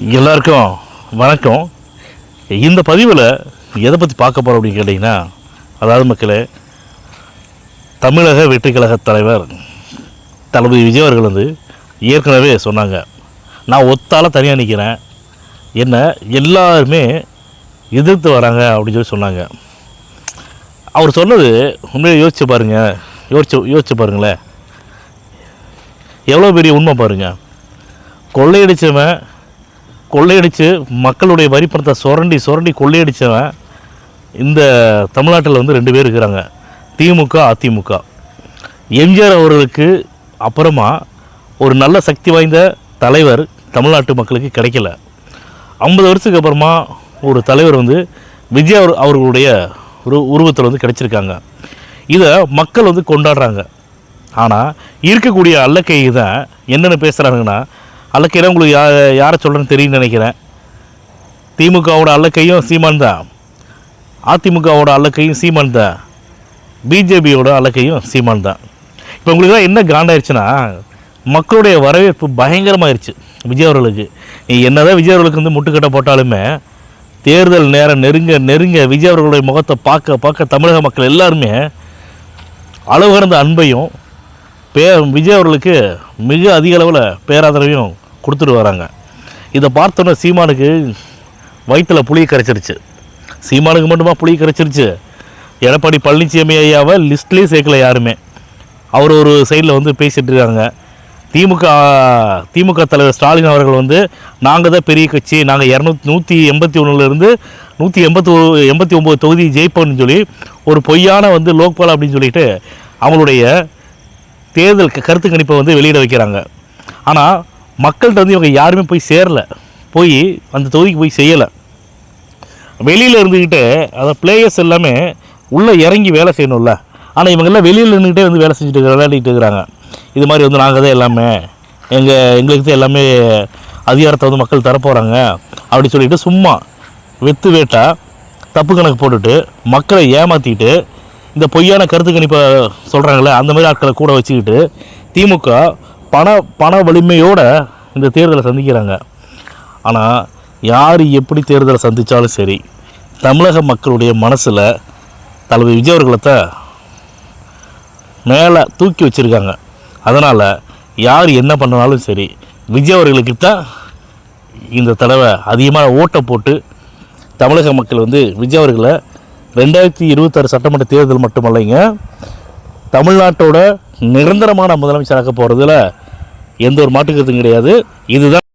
எல்லாருக்கும் வணக்கம். இந்த பதிவில் எதை பற்றி பார்க்க போகிறோம் அப்படின்னு கேட்டிங்கன்னா, அதாவது மக்களே, தமிழக வெற்றி கழக தலைவர் தளபதி விஜய் அவர்கள் ஏற்கனவே சொன்னாங்க, நான் ஒத்தால தனியாக நிற்கிறேன், என்ன எல்லாருமே எதிர்த்து வராங்க அப்படின்னு சொன்னாங்க. அவர் சொன்னது உண்மையை யோசிச்சு பாருங்களேன், எவ்வளோ பெரிய உண்மை பாருங்கள். கொள்ளையடித்து மக்களுடைய வரி பணத்தை சுரண்டி கொள்ளையடித்தவன் இந்த தமிழ்நாட்டில் 2 பேர் இருக்கிறாங்க, திமுக அதிமுக. எம்ஜிஆர் அவர்களுக்கு அப்புறமா ஒரு நல்ல சக்தி வாய்ந்த தலைவர் தமிழ்நாட்டு மக்களுக்கு கிடைக்கல. 50 வருஷத்துக்கு அப்புறமா ஒரு தலைவர் விஜய் அவர்களுடைய ஒரு உருவத்தில் கிடைச்சிருக்காங்க. இதை மக்கள் கொண்டாடுறாங்க. ஆனால் இருக்கக்கூடிய அல்லக்கை தான் என்னென்னு பேசுகிறாங்கன்னா, அல்லக்கையில் உங்களுக்கு யாரை சொல்கிறேன்னு தெரியும்னு நினைக்கிறேன். திமுகவோட அல்லக்கையும் சீமான் தான், அதிமுகவோட அல்லக்கையும் சீமான் தான், பிஜேபியோட அல்லக்கையும் சீமான் தான். இப்போ உங்களுக்கு தான் என்ன காண்டாயிருச்சுன்னா, மக்களுடைய வரவேற்பு பயங்கரமாகிருச்சு விஜய் அவர்களுக்கு. நீ என்ன தான் விஜய் அவர்களுக்கு முட்டுக்கட்டை போட்டாலுமே, தேர்தல் நேரம் நெருங்க விஜய் அவர்களுடைய முகத்தை பார்க்க தமிழக மக்கள் எல்லாருமே அளவு கடந்த அன்பையும் விஜய் அவர்களுக்கு மிக அதிக அளவில் பேராதரவையும் கொடுத்துட்டு வராங்க. இதை பார்த்தோன்னே சீமானுக்கு வயிற்றில் புளி கரைச்சிருச்சு. சீமானுக்கு மட்டுமா புளி கரைச்சிருச்சு, எடப்பாடி பழனிசாமி ஐயாவை லிஸ்ட்லேயே சேர்க்கல யாருமே. அவர் ஒரு சைடில் பேசிகிட்டு இருக்காங்க. திமுக தலைவர் ஸ்டாலின் அவர்கள் நாங்கள் தான் பெரிய கட்சி, நாங்கள் 181லேருந்து 189 தொகுதி ஜெயிப்போம்னு சொல்லி ஒரு பொய்யான லோக்பால் அப்படின்னு சொல்லிட்டு அவங்களுடைய தேர்தல் கருத்து கணிப்பை வெளியிட வைக்கிறாங்க. ஆனால் மக்கள்கிட்ட இவங்க யாருமே போய் சேரலை, போய் அந்த தொகுதிக்கு போய் செய்யலை. வெளியில் இருந்துக்கிட்டு அதை பிளேயர்ஸ் எல்லாமே உள்ளே இறங்கி வேலை செய்யணும்ல. ஆனால் இவங்கெல்லாம் வெளியில் இருந்துக்கிட்டே வேலை செஞ்சுட்டு விளையாடிட்டு இருக்கிறாங்க. இது மாதிரி நாங்கள் தான் எல்லாமே எங்களுக்கு தான் எல்லாமே அதிகாரத்தை மக்கள் தரப்போகிறாங்க அப்படி சொல்லிட்டு சும்மா வெத்து வேட்டா தப்பு கணக்கு போட்டுட்டு மக்களை ஏமாற்றிட்டு இந்த பொய்யான கருத்து கணிப்பை சொல்கிறாங்களே, அந்த மாதிரி ஆட்களை கூட வச்சுக்கிட்டு திமுக பண வலிமையோடு இந்த தேர்தலை சந்திக்கிறாங்க. ஆனால் யார் எப்படி தேர்தலை சந்தித்தாலும் சரி, தமிழக மக்களுடைய மனசில் தளபதி விஜய் அவர்களை மேலே தூக்கி வச்சுருக்காங்க. அதனால் யார் என்ன பண்ணாலும் சரி, விஜய் அவர்களுக்கு தான் இந்த தடவை அதிகமாக ஓட்டை போட்டு தமிழக மக்கள் விஜய் அவர்களை 2026 சட்டமன்ற தேர்தல் மட்டுமல்லைங்க, தமிழ்நாட்டோட நிரந்தரமான முதலமைச்சராக போகிறதுல எந்த ஒரு மாற்றுக்கருத்தும் கிடையாது. இதுதான்